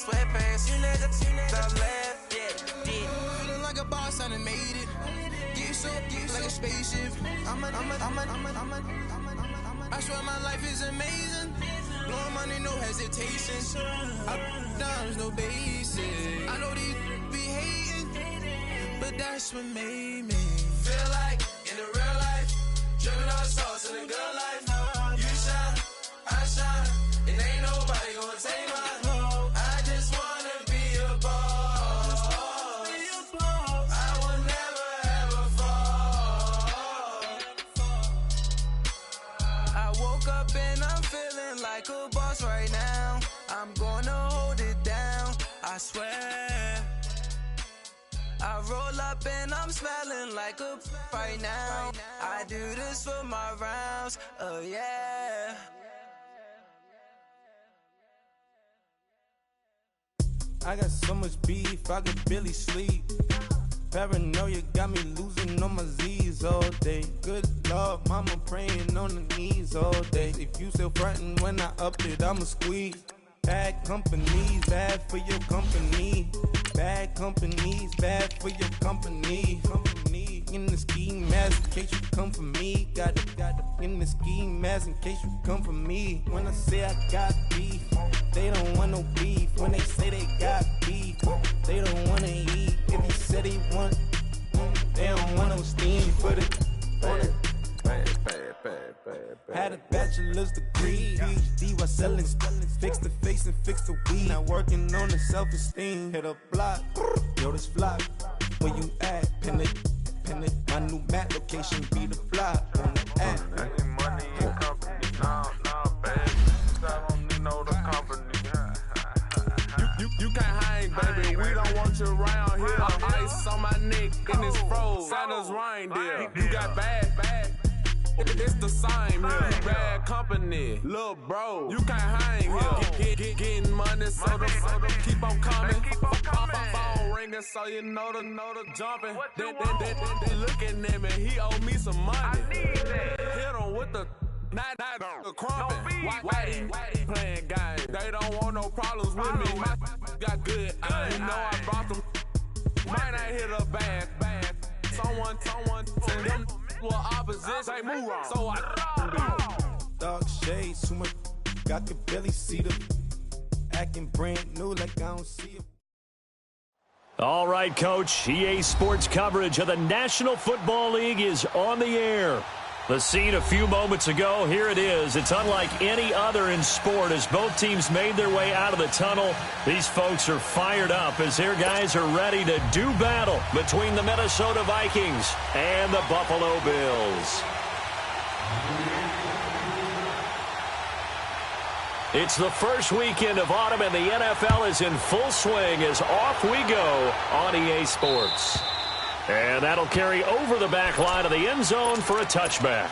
sweatpants. You never left, yeah, did. Feeling like a boss, I done made it. Get so like a spaceship. I swear my life is amazing. Blowing money, no hesitation. Up, downs, no basic. I know these be hating, but that's what made me feel like in the real life. Driven all the sauce in the good life. You shine, I shine, and ain't nobody gonna take my home. I just wanna be a boss. I will never ever fall. I woke up and I'm feeling like a boss right now. I'm gonna hold it down, I swear. I roll up and I'm smelling like a right now. I do this for my rounds, oh yeah. I got so much beef, I could barely sleep. Paranoia got me losing on my Z's all day. Good Lord, mama praying on the knees all day. If you still frontin' when I up it, I'ma squeeze. Bad companies, bad for your company. Bad companies, bad for your company. Company in the ski mask in case you come for me. Got it in the ski mask in case you come for me. When I say I got beef, they don't want no beef. When they say they got beef, they don't wanna eat. If you said they want, they don't want no steam for the. Had a bachelor's degree, PhD while selling, fix the face and fix the weed. Now working on the self-esteem. Hit a block, yo this flock. Where you at? Pin it. My new map location be the block on the app. I need money and company, nah, baby. I don't need no the company. You can't hang, baby. We don't want you around here. Ice on my neck in this froze. Santa's reindeer. You got bad. It's the same here. You bad company, little bro. You can't hang here. Getting money, so the keep on coming. Phone ringing, so you know the jumping. They looking at me. He owe me some money. Hit him with the. Not the crumpin'. Why playing games? They don't want no problems with me. My got good. You know I brought them. Might not hit a bad. Someone send them to opposition. They move wrong. So I dog shades too much. I could barely see them. Acting brand new like I don't see it. All right, Coach. EA Sports coverage of the National Football League is on the air. The scene a few moments ago, here it is. It's unlike any other in sport as both teams made their way out of the tunnel. These folks are fired up as their guys are ready to do battle between the Minnesota Vikings and the Buffalo Bills. It's the first weekend of autumn and the NFL is in full swing as off we go on EA Sports. And that'll carry over the back line of the end zone for a touchback.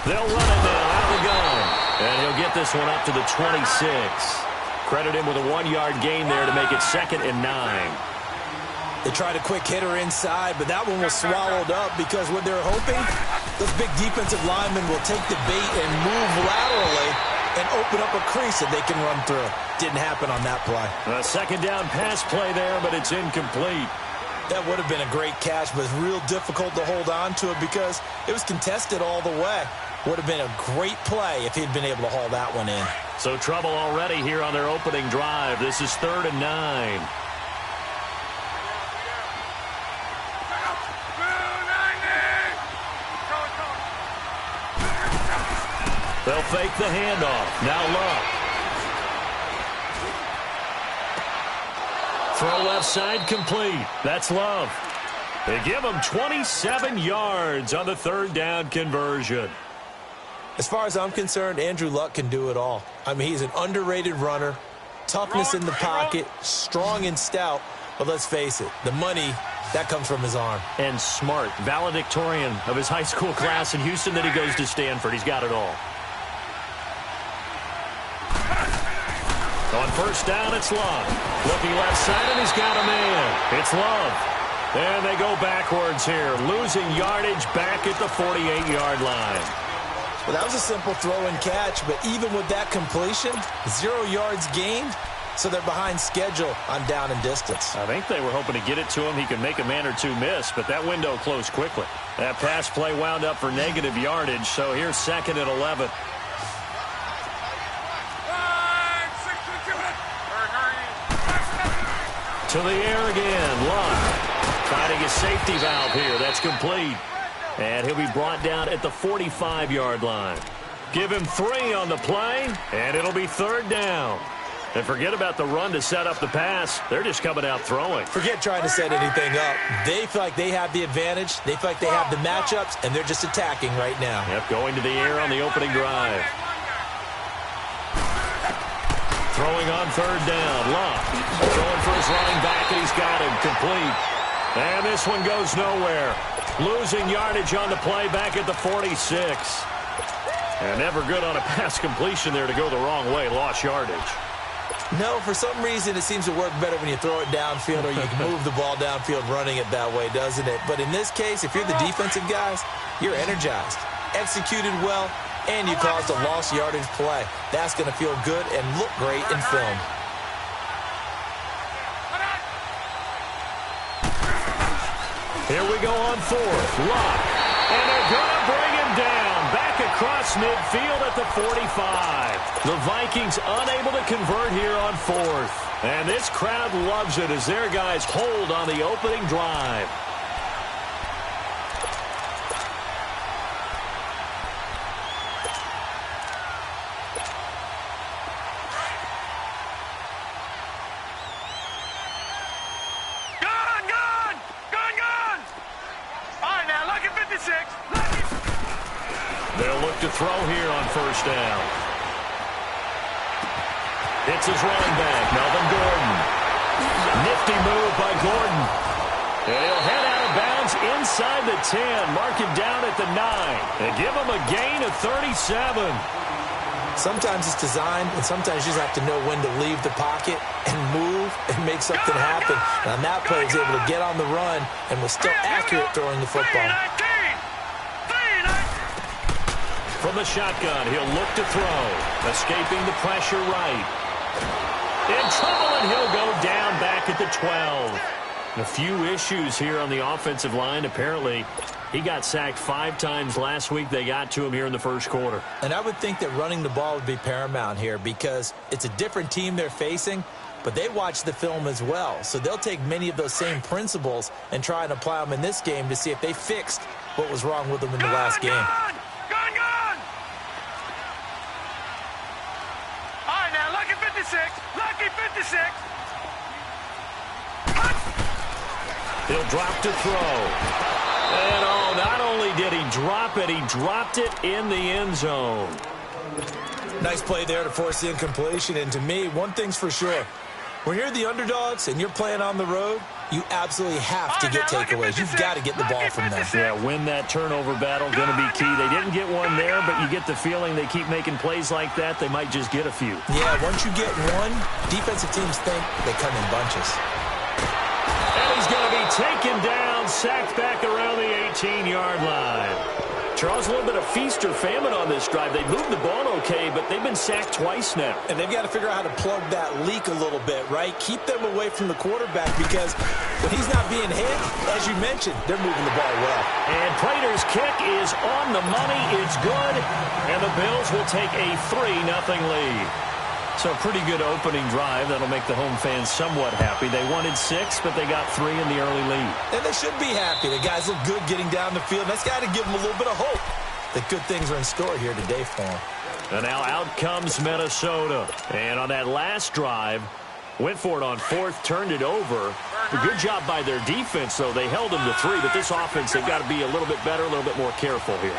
They'll run it now out of the gun. And he'll get this one up to the 26. Credit him with a 1-yard gain there to make it 2nd and 9. They tried a quick hitter inside, but that one was swallowed up because what they're hoping, those big defensive linemen will take the bait and move laterally and open up a crease that they can run through. Didn't happen on that play. A 2nd down pass play there, but it's incomplete. That would have been a great catch, but it's real difficult to hold on to it because it was contested all the way. Would have been a great play if he'd been able to haul that one in. So trouble already here on their opening drive. This is 3rd and 9. They'll fake the handoff. Now Luck. Throw throw left side complete. That's Love. They give him 27 yards on the third down conversion. As far as I'm concerned, Andrew Luck can do it all. I mean, he's an underrated runner, toughness in the pocket, strong and stout. But let's face it, the money, that comes from his arm. And smart, valedictorian of his high school class in Houston, then he goes to Stanford. He's got it all. On first down, it's Love. Looking left side, and he's got a man. It's Love. And they go backwards here, losing yardage back at the 48-yard line. Well, that was a simple throw and catch, but even with that completion, 0 yards gained, so they're behind schedule on down and distance. I think they were hoping to get it to him. He could make a man or two miss, but that window closed quickly. That pass play wound up for negative yardage, so here's 2nd and 11. To the air again, Luck. Finding a safety valve here. That's complete. And he'll be brought down at the 45-yard line. Give him 3 on the play, and it'll be 3rd down. And forget about the run to set up the pass. They're just coming out throwing. Forget trying to set anything up. They feel like they have the advantage. They feel like they have the matchups, and they're just attacking right now. Yep, going to the air on the opening drive. Throwing on 3rd down. Luck throwing for his running back, and he's got him complete. And this one goes nowhere. Losing yardage on the play back at the 46. And never good on a pass completion there to go the wrong way. Lost yardage. No, for some reason it seems to work better when you throw it downfield or you can move the ball downfield running it that way, doesn't it? But in this case, if you're the defensive guys, you're energized, executed well, and you caused a lost yardage play. That's going to feel good and look great in film. Here we go on 4th. Luck. And they're going to bring him down. Back across midfield at the 45. The Vikings unable to convert here on 4th. And this crowd loves it as their guys hold on the opening drive. They'll look to throw here on 1st down. It's his running back, Melvin Gordon. Nifty move by Gordon. And he'll head out of bounds inside the 10. Mark him down at the 9. And give him a gain of 37. Sometimes it's designed, and sometimes you just have to know when to leave the pocket and move and make something happen. And on that play, he was able to get on the run and was still accurate throwing the football. From the shotgun, he'll look to throw. Escaping the pressure right. In trouble, and he'll go down back at the 12. A few issues here on the offensive line. Apparently, he got sacked 5 times last week. They got to him here in the first quarter. And I would think that running the ball would be paramount here because it's a different team they're facing, but they watch the film as well. So they'll take many of those same principles and try and apply them in this game to see if they fixed what was wrong with them in the last game. Lucky 56. He'll drop to throw. And oh, not only did he drop it, he dropped it in the end zone. Nice play there to force the incompletion. And to me, one thing's for sure. When you're the underdogs and you're playing on the road, you absolutely have to get takeaways. You've got to get the ball from them. Yeah, win that turnover battle, going to be key. They didn't get one there, but you get the feeling they keep making plays like that, they might just get a few. Yeah, once you get one, defensive teams think they come in bunches. And he's going to be taken down, sacked back around the 18-yard line. Charles, a little bit of feast or famine on this drive. They moved the ball okay, but they've been sacked twice now. And they've got to figure out how to plug that leak a little bit, right? Keep them away from the quarterback because when he's not being hit, as you mentioned, they're moving the ball well. And Prater's kick is on the money. It's good. And the Bills will take a 3-0 lead. So a pretty good opening drive. That'll make the home fans somewhat happy. They wanted 6, but they got 3 in the early lead. And they should be happy. The guys look good getting down the field. That's got to give them a little bit of hope that good things are in store here today for them. And now out comes Minnesota. And on that last drive, Went for it on fourth, turned it over. A good job by their defense, though. They held them to 3, but this offense, they've got to be a little bit better, a little bit more careful here.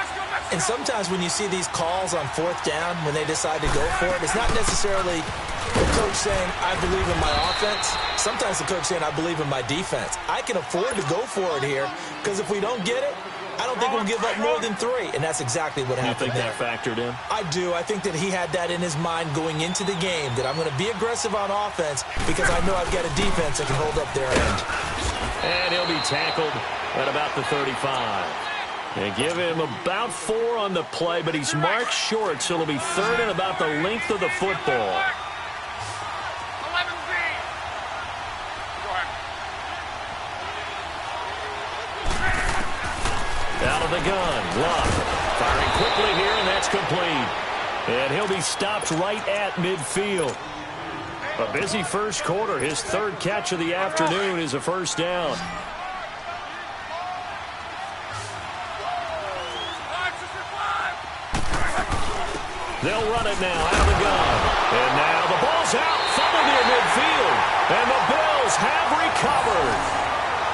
And sometimes when you see these calls on fourth down, when they decide to go for it, it's not necessarily the coach saying, I believe in my offense. Sometimes the coach saying, I believe in my defense. I can afford to go for it here because if we don't get it, I don't think we'll give up more than 3, and that's exactly what happened there. You think that factored in? I do. I think that he had that in his mind going into the game, that I'm going to be aggressive on offense because I know I've got a defense that can hold up their end. And he'll be tackled at about the 35. They give him about 4 on the play, but he's marked short, so it'll be 3rd and about the length of the football. Out of the gun, Luck firing quickly here, and that's complete. And he'll be stopped right at midfield. A busy first quarter. His 3rd catch of the afternoon is a first down. They'll run it now out of the gun. And now the ball's out, fumbled near midfield. And the Bills have recovered.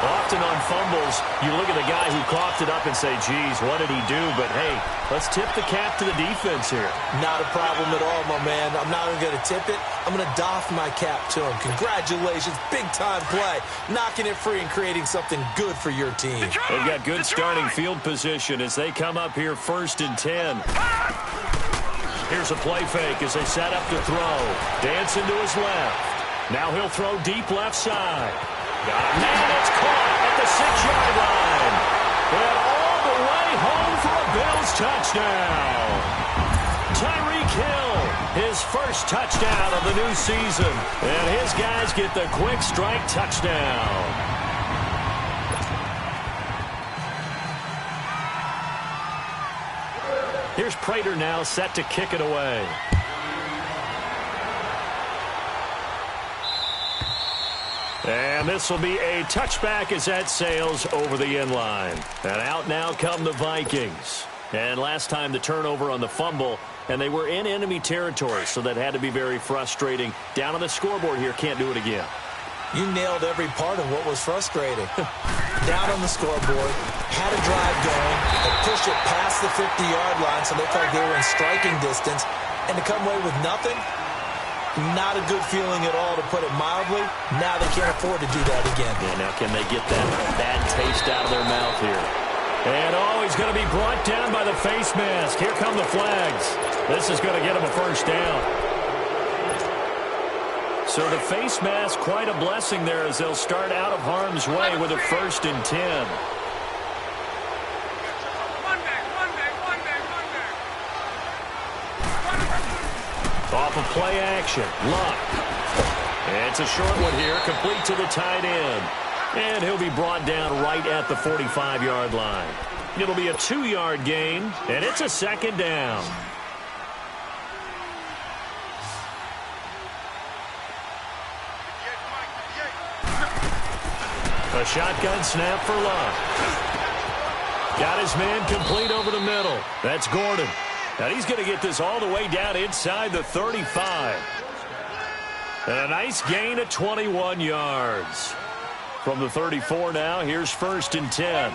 Often on fumbles, you look at the guy who coughed it up and say, geez, what did he do? But, hey, let's tip the cap to the defense here. Not a problem at all, my man. I'm not even going to tip it. I'm going to doff my cap to him. Congratulations. Big-time play. Knocking it free and creating something good for your team. They've got good starting field position as they come up here 1st and 10. Here's a play fake as they set up to throw. Dancing to his left. Now he'll throw deep left side. Got a man that's caught at the 6-yard line. And all the way home for a Bills touchdown. Tyreek Hill, his first touchdown of the new season. And his guys get the quick strike touchdown. Here's Prater now set to kick it away. And this will be a touchback as that sails over the end line. And out now come the Vikings. And last time the turnover on the fumble, and they were in enemy territory, so that had to be very frustrating. Down on the scoreboard here, can't do it again. You nailed every part of what was frustrating. Down on the scoreboard, had a drive going, and pushed it past the 50-yard line so they felt they were in striking distance, and to come away with nothing, not a good feeling at all, to put it mildly. Now they can't afford to do that again. Yeah, now can they get that bad taste out of their mouth here? And, he's going to be brought down by the face mask. Here come the flags. This is going to get him a first down. So the face mask, quite a blessing there as they'll start out of harm's way with a 1st and 10. Off of play action. Luck. And it's a short one here, complete to the tight end. And he'll be brought down right at the 45-yard line. It'll be a 2-yard gain, and it's a 2nd down. A shotgun snap for Luck. Got his man complete over the middle. That's Gordon. And he's going to get this all the way down inside the 35. And a nice gain of 21 yards. From the 34 now, here's 1st and 10.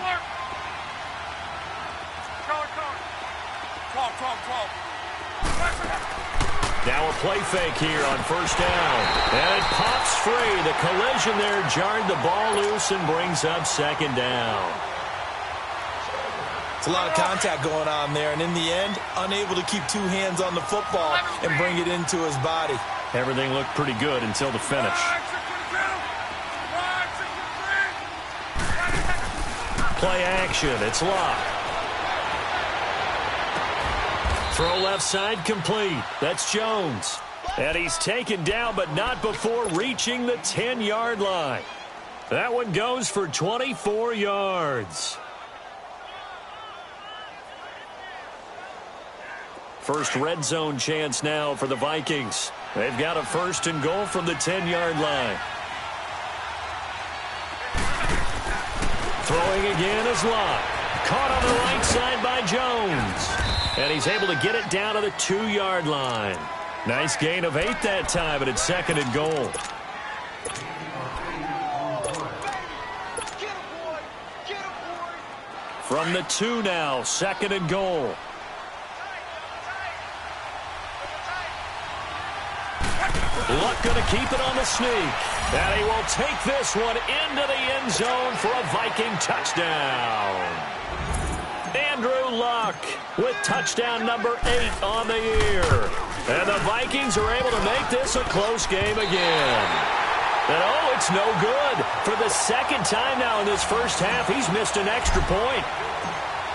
Now a play fake here on 1st down. And it pops free. The collision there jarred the ball loose and brings up 2nd down. It's a lot of contact going on there, and in the end, unable to keep 2 hands on the football and bring it into his body. Everything looked pretty good until the finish. Play action. It's Luck. Throw left side complete. That's Jones. And he's taken down, but not before reaching the 10-yard line. That one goes for 24 yards. First red zone chance now for the Vikings. They've got a 1st and goal from the 10-yard line. Throwing again is Luck. Caught on the right side by Jones. And he's able to get it down to the 2-yard line. Nice gain of 8 that time, but it's 2nd and goal. From the 2 now, 2nd and goal. Luck going to keep it on the sneak. And he will take this one into the end zone for a Viking touchdown. Andrew Luck with touchdown number 8 on the year. And the Vikings are able to make this a close game again. And oh, it's no good. For the 2nd time now in this first half, he's missed an extra point.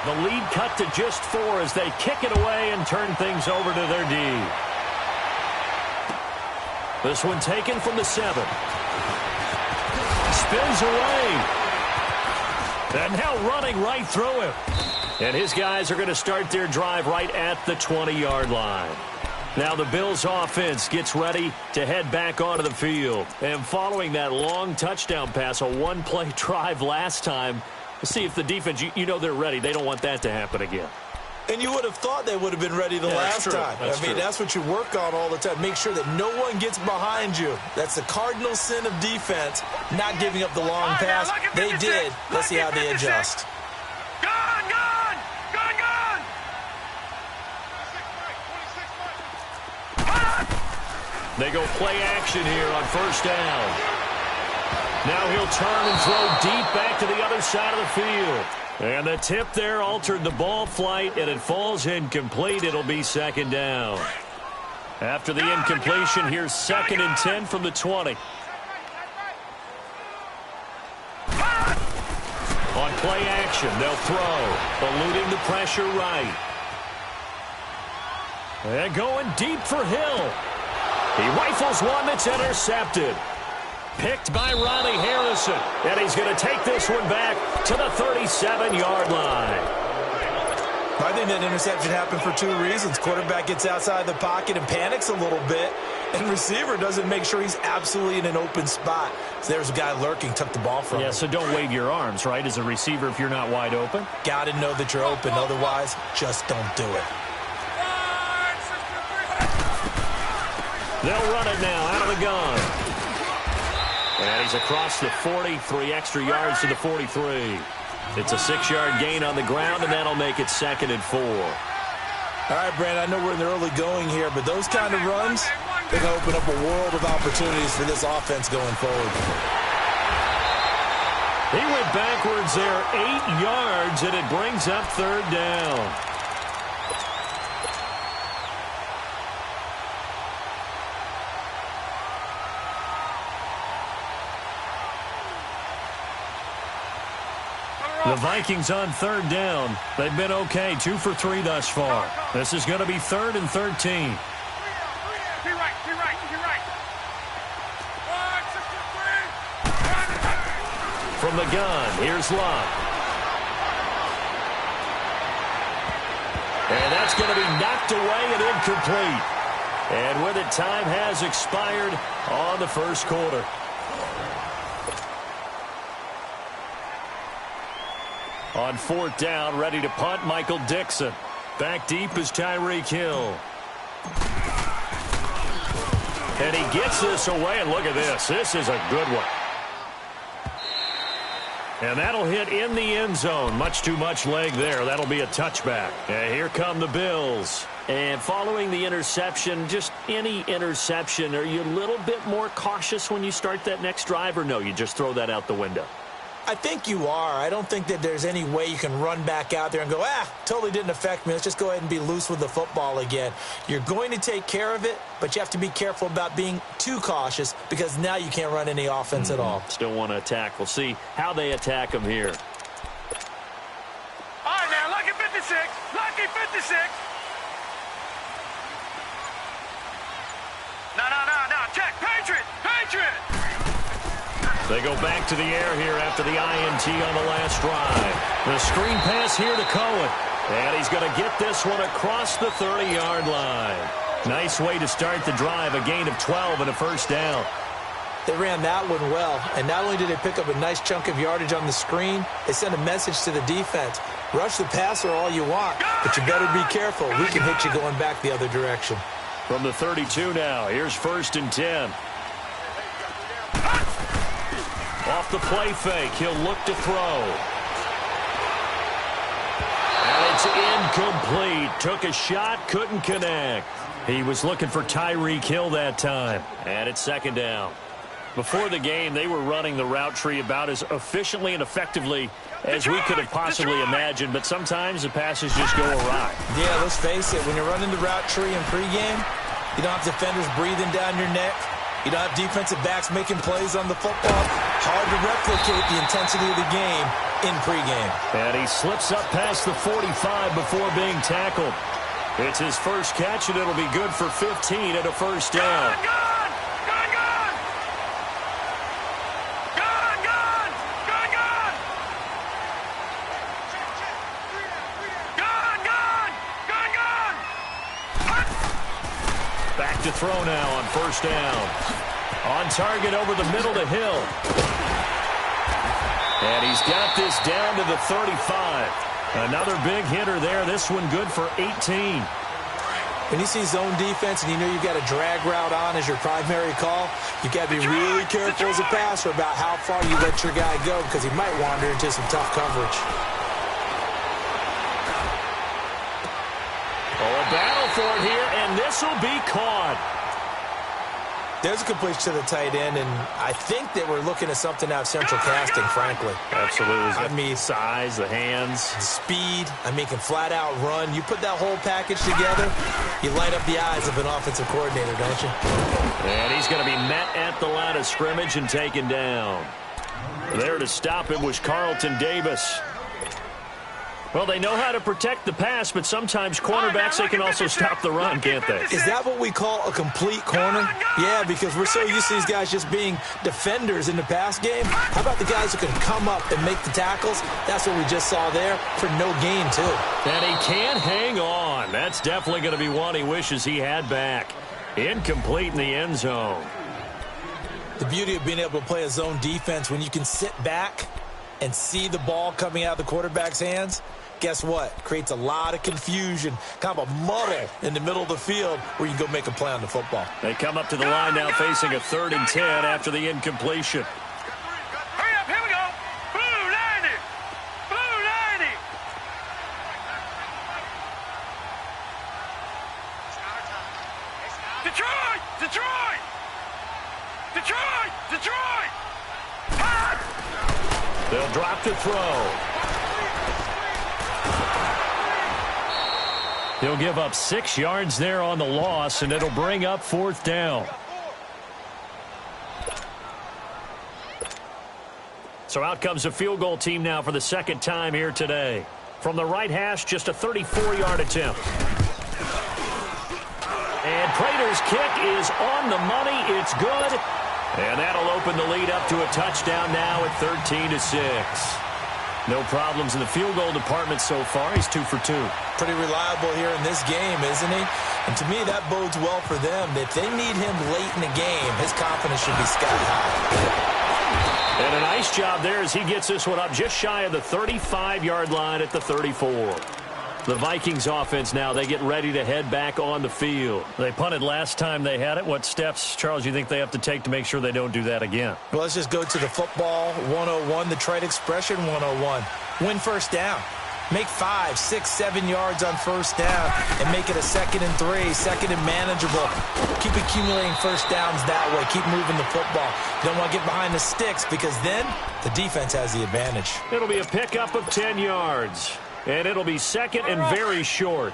The lead cut to just 4 as they kick it away and turn things over to their D. This one taken from the 7. Spins away. And now running right through him. And his guys are going to start their drive right at the 20-yard line. Now the Bills offense gets ready to head back onto the field. And following that long touchdown pass, a one-play drive last time, we'll see if the defense, you know they're ready. They don't want that to happen again. And you would have thought they would have been ready the last time. That's what you work on all the time. Make sure that no one gets behind you. That's the cardinal sin of defense, not giving up the long pass. They did. Let's see how they adjust. Gone! They go play action here on 1st down. Now he'll turn and throw deep back to the other side of the field. And the tip there altered the ball flight, and it falls incomplete. It'll be 2nd down. After the incompletion, here's 2nd and 10 from the 20. On play action, they'll throw, eluding the pressure right. And going deep for Hill. He rifles one that's intercepted. Picked by Ronnie Harrison. And he's going to take this one back to the 37-yard line. I think that interception happened for 2 reasons. Quarterback gets outside the pocket and panics a little bit. And receiver doesn't make sure he's absolutely in an open spot. So there's a guy lurking, took the ball from him. Yeah, so don't wave your arms, right, as a receiver if you're not wide open. Got to know that you're open. Otherwise, just don't do it. They'll run it now out of the gun. And he's across the 40, 3 extra yards to the 43. It's a 6-yard gain on the ground, and that'll make it 2nd and 4. All right, Brandon, I know we're in the early going here, but those kind of runs, they're going to open up a world of opportunities for this offense going forward. He went backwards there 8 yards, and it brings up 3rd down. The Vikings on 3rd down. They've been okay, 2 for 3 thus far. This is going to be 3rd and 13. From the gun, here's Luck. And that's going to be knocked away and incomplete. And with it, time has expired on the 1st quarter. On 4th down, ready to punt, Michael Dixon. Back deep is Tyreek Hill. And he gets this away, and look at this. This is a good one. And that'll hit in the end zone. Much too much leg there. That'll be a touchback. And here come the Bills. And following the interception, just any interception, are you a little bit more cautious when you start that next drive, or no, you just throw that out the window? I think you are. I don't think that there's any way you can run back out there and go, totally didn't affect me. Let's just go ahead and be loose with the football again. You're going to take care of it, but you have to be careful about being too cautious because now you can't run any offense at all. Still want to attack. We'll see how they attack them here. All right, now, lucky 56. Lucky 56. No. Check. Patriot. They go back to the air here after the INT on the last drive. The screen pass here to Cohen. And he's going to get this one across the 30-yard line. Nice way to start the drive, a gain of 12 and a 1st down. They ran that one well, and not only did they pick up a nice chunk of yardage on the screen, they sent a message to the defense. Rush the passer all you want, but you better be careful. We can hit you going back the other direction. From the 32 now, here's 1st and 10. Off the play fake, he'll look to throw. It's incomplete. Took a shot, couldn't connect. He was looking for Tyreek Hill that time. And it's second down. Before the game, they were running the route tree about as efficiently and effectively as we could have possibly imagined, but sometimes the passes just go awry. Yeah, let's face it. When you're running the route tree in pregame, you don't have defenders breathing down your neck. You don't have defensive backs making plays on the football. Hard to replicate the intensity of the game in pregame. And he slips up past the 45 before being tackled. It's his first catch, and it'll be good for 15 and a first down. Back to throw now on first down. On target over the middle to Hill. And he's got this down to the 35. Another big hitter there. This one good for 18. When you see zone defense and you know you've got a drag route on as your primary call, you've got to be really careful as a passer about how far you let your guy go because he might wander into some tough coverage. Oh, a battle for it here, and this will be caught. There's a completion to the tight end, and I think that we're looking at something out of central casting, frankly. Absolutely. I mean, size, the hands. Speed. I mean, can flat out run. You put that whole package together, you light up the eyes of an offensive coordinator, don't you? And he's going to be met at the line of scrimmage and taken down. There to stop him was Carlton Davis. Well, they know how to protect the pass, but sometimes cornerbacks, they can also stop the run, can't they? Is that what we call a complete corner? Yeah, because we're so used to these guys just being defenders in the pass game. How about the guys who can come up and make the tackles? That's what we just saw there for no gain, too. And he can't hang on. That's definitely going to be one he wishes he had back. Incomplete in the end zone. The beauty of being able to play a zone defense when you can sit back and see the ball coming out of the quarterback's hands, guess what? Creates a lot of confusion, kind of a muddle in the middle of the field where you can go make a play on the football. They come up to the line now facing a 3rd and 10 after the incompletion. Hurry up, here we go. Blue 90. Blue 90. Detroit! Detroit! Detroit! Detroit! Hot! They'll drop to throw. He'll give up 6 yards there on the loss, and it'll bring up 4th down. So out comes a field goal team now for the 2nd time here today. From the right hash, just a 34-yard attempt. And Prater's kick is on the money. It's good. And that'll open the lead up to a touchdown now at 13-6. No problems in the field goal department so far. He's 2 for 2. Pretty reliable here in this game, isn't he? And to me, that bodes well for them. If they need him late in the game, his confidence should be sky high. And a nice job there as he gets this one up just shy of the 35-yard line at the 34. The Vikings offense now, they get ready to head back on the field. They punted last time they had it. What steps, Charles, do you think they have to take to make sure they don't do that again? Well, let's just go to the football 101, the trade expression 101. Win first down. Make 5, 6, 7 yards on first down and make it a 2nd and 3, 2nd and manageable. Keep accumulating first downs that way. Keep moving the football. You don't want to get behind the sticks because then the defense has the advantage. It'll be a pickup of 10 yards. And it'll be 2nd and very short.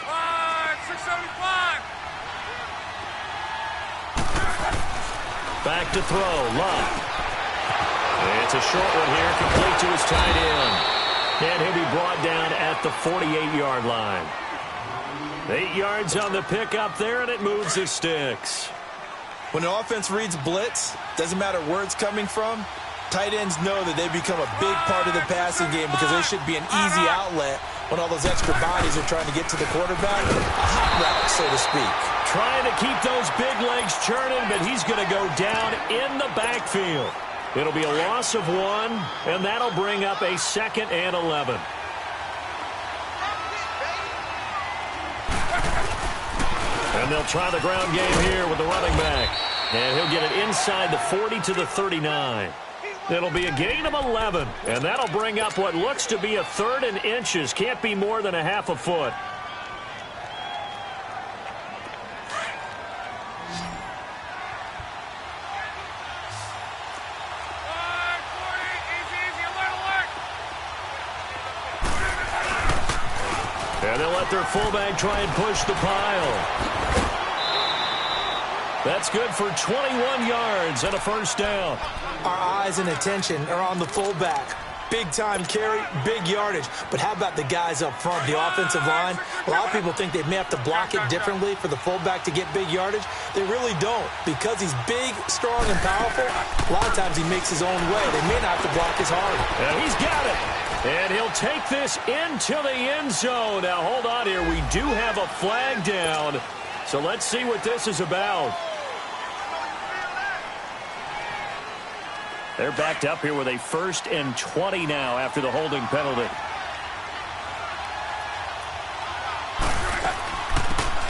675. Back to throw. Love. It's a short one here, complete to his tight end. And he'll be brought down at the 48-yard line. 8 yards on the pickup there, and it moves the sticks. When the offense reads blitz, doesn't matter where it's coming from, tight ends know that they become a big part of the passing game because they should be an easy outlet when all those extra bodies are trying to get to the quarterback. A hot route, so to speak. Trying to keep those big legs churning, but he's going to go down in the backfield. It'll be a loss of 1, and that'll bring up a 2nd and 11. And they'll try the ground game here with the running back. And he'll get it inside the 40 to the 39. It'll be a gain of 11, and that'll bring up what looks to be a 3rd and inches. Can't be more than a half a foot. And they'll let their fullback try and push the pile. That's good for 21 yards and a first down. Our eyes and attention are on the fullback. Big time carry, big yardage. But how about the guys up front, the offensive line? A lot of people think they may have to block it differently for the fullback to get big yardage. They really don't. Because he's big, strong, and powerful, a lot of times he makes his own way. They may not have to block as hard. And he's got it. And he'll take this into the end zone. Now, hold on here. We do have a flag down. So let's see what this is about. They're backed up here with a 1st and 20 now after the holding penalty.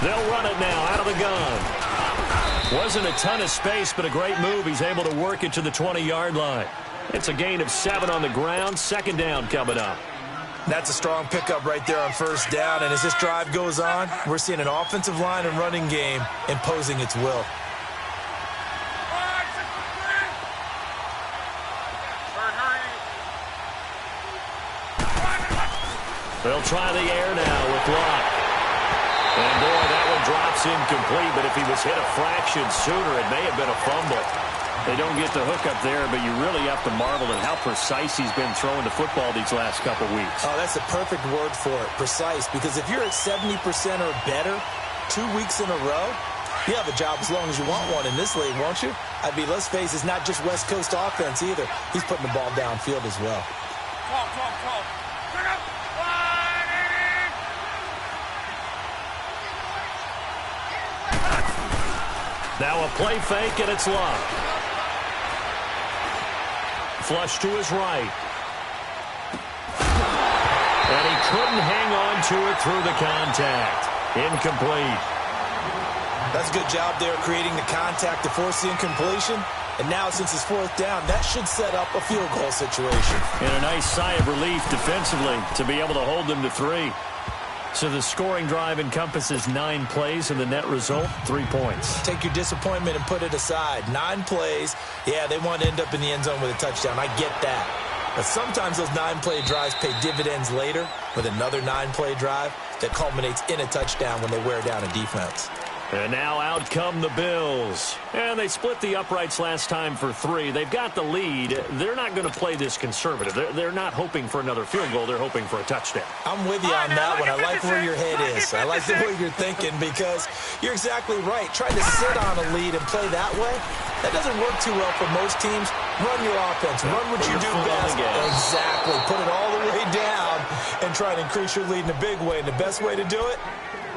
They'll run it now out of the gun. Wasn't a ton of space, but a great move. He's able to work it to the 20-yard line. It's a gain of 7 on the ground. 2nd down coming up. That's a strong pickup right there on 1st down. And as this drive goes on, we're seeing an offensive line and running game imposing its will. They'll try the air now with Locke. And, boy, that one drops incomplete, but if he was hit a fraction sooner, it may have been a fumble. They don't get the hook up there, but you really have to marvel at how precise he's been throwing the football these last couple weeks. Oh, that's the perfect word for it, precise, because if you're at 70% or better 2 weeks in a row, you have a job as long as you want one in this league, won't you? I mean, let's face it, it's not just West Coast offense either. He's putting the ball downfield as well. Now a play fake, and it's Locke. Flush to his right. And he couldn't hang on to it through the contact. Incomplete. That's a good job there creating the contact to force the incompletion. And now, since it's 4th down, that should set up a field goal situation. And a nice sigh of relief defensively to be able to hold them to 3. So the scoring drive encompasses 9 plays, and the net result, 3 points. Take your disappointment and put it aside. 9 plays. Yeah, they want to end up in the end zone with a touchdown. I get that. But sometimes those 9-play drives pay dividends later with another 9-play drive that culminates in a touchdown when they wear down a defense. And now out come the Bills. And they split the uprights last time for 3. They've got the lead. They're not going to play this conservative. They're not hoping for another field goal. They're hoping for a touchdown. I'm with you on that one. I like where your head is. I like the way you're thinking because you're exactly right. Trying to sit on a lead and play that way, that doesn't work too well for most teams. Run your offense. Run what you do best. Exactly. Put it all the way down and try and increase your lead in a big way. And the best way to do it,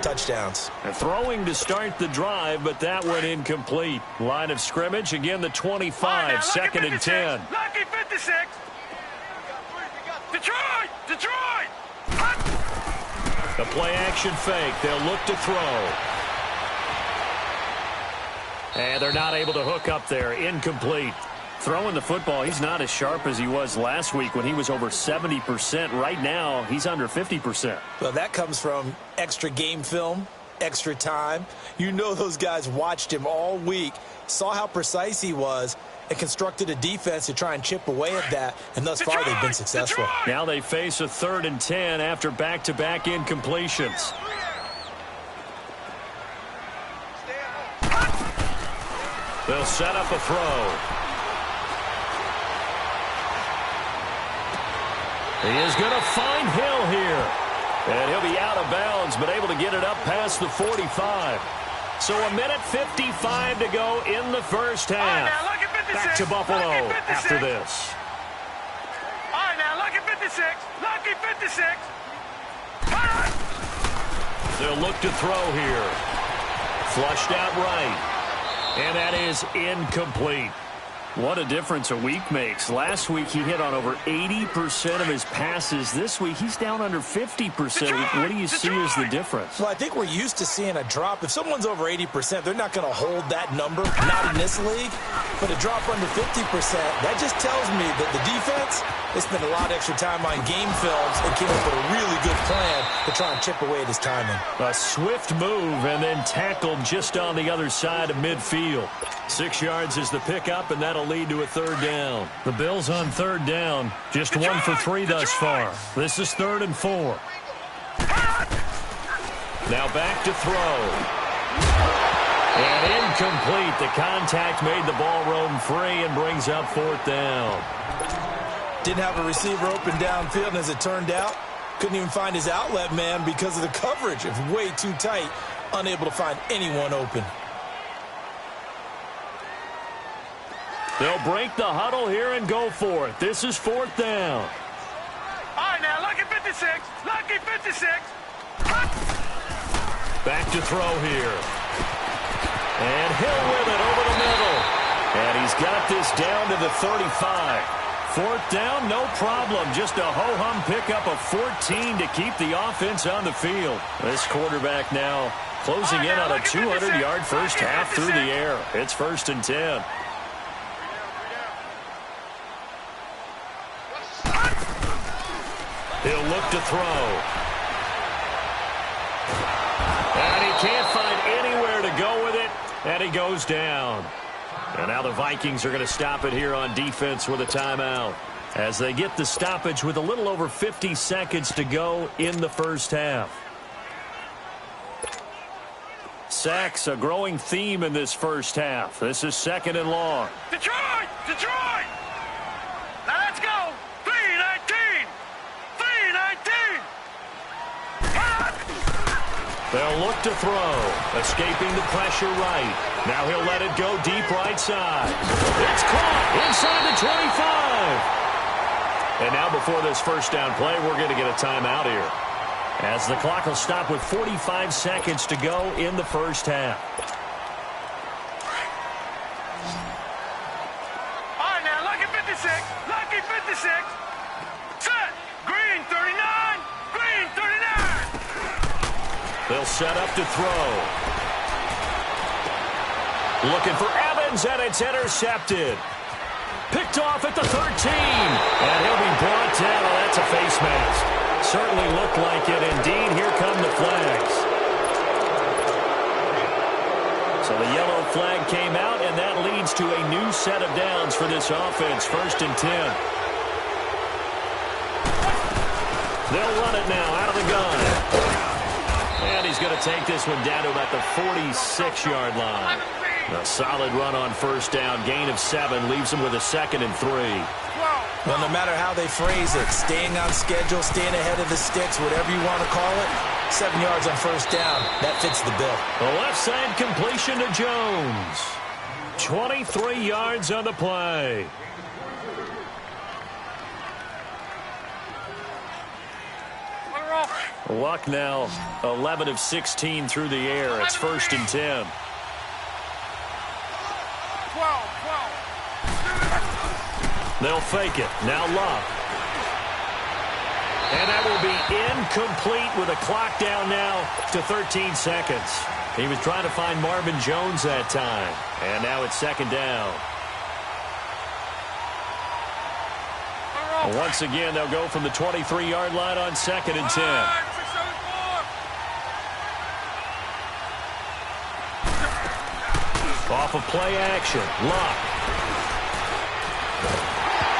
touchdowns. And throwing to start the drive, but that went incomplete. Line of scrimmage, again the 25, 2nd and 10. Lucky 56. Detroit! The play action fake. They'll look to throw. And they're not able to hook up there. Incomplete. Throwing the football, he's not as sharp as he was last week when he was over 70%. Right now, he's under 50%. Well, that comes from extra game film, extra time. You know those guys watched him all week, saw how precise he was, and constructed a defense to try and chip away at that, and thus far they've been successful. Now they face a 3rd and 10 after back-to-back incompletions. They'll set up a throw. He is going to find Hill here. And he'll be out of bounds, but able to get it up past the 45. So a minute 55 to go in the first half. Back to Buffalo after this. All right, now, lucky 56. Lucky 56. They'll look to throw here. Flushed out right. And that is incomplete. What a difference a week makes. Last week, he hit on over 80% of his passes. This week, he's down under 50%. What do you see as the difference? Well, I think we're used to seeing a drop. If someone's over 80%, they're not going to hold that number, not in this league. But a drop under 50%, that just tells me that the defense, they spent a lot of extra time on game films and came up with a really good plan to try and chip away at his timing. A swift move and then tackled just on the other side of midfield. 6 yards is the pickup, and that'll lead to a third down. The Bills on third down, just 1 for 3 thus far. This is 3rd and 4. Now back to throw. And incomplete. The contact made the ball roam free and brings up 4th down. Didn't have a receiver open downfield, and as it turned out, couldn't even find his outlet man because of the coverage. It was way too tight, unable to find anyone open. They'll break the huddle here and go for it. This is 4th down. All right, now, lucky 56. Lucky 56. Back to throw here. And Hill with it over the middle. And he's got this down to the 35. 4th down, no problem. Just a ho-hum pickup of 14 to keep the offense on the field. This quarterback now closing in on a 200-yard first half through the air. It's 1st and 10. He'll look to throw. And he can't find anywhere to go with it, and he goes down. And now the Vikings are going to stop it here on defense with a timeout as they get the stoppage with a little over 50 seconds to go in the first half. Sacks, a growing theme in this first half. This is 2nd and long. Detroit! Detroit! Now let's go! 3-19! 3-19! They'll look to throw, escaping the pressure right. Now he'll let it go deep right side. It's caught inside the 25. And now before this first down play, we're going to get a timeout here, as the clock will stop with 45 seconds to go in the first half. All right, now, lucky 56. Lucky 56. Set. Green 39. Green 39. They'll set up to throw. Looking for Evans, and it's intercepted. Picked off at the 13. And he'll be brought down. Oh, that's a face mask. Certainly looked like it. Indeed, here come the flags. So the yellow flag came out, and that leads to a new set of downs for this offense. 1st and 10. They'll run it now out of the gun. And he's going to take this one down to about the 46-yard line. A solid run on first down. Gain of 7 leaves him with a 2nd and 3. Well, no matter how they phrase it, staying on schedule, staying ahead of the sticks, whatever you want to call it, 7 yards on first down, that fits the bill. The left side completion to Jones. 23 yards on the play. Luck now 11 of 16 through the air. It's 1st and 10. 12. They'll fake it. Now Luck. And that will be incomplete with a clock down now to 13 seconds. He was trying to find Marvin Jones that time. And now it's 2nd down. Once again, they'll go from the 23-yard line on 2nd and 10. Off of play action. Luck.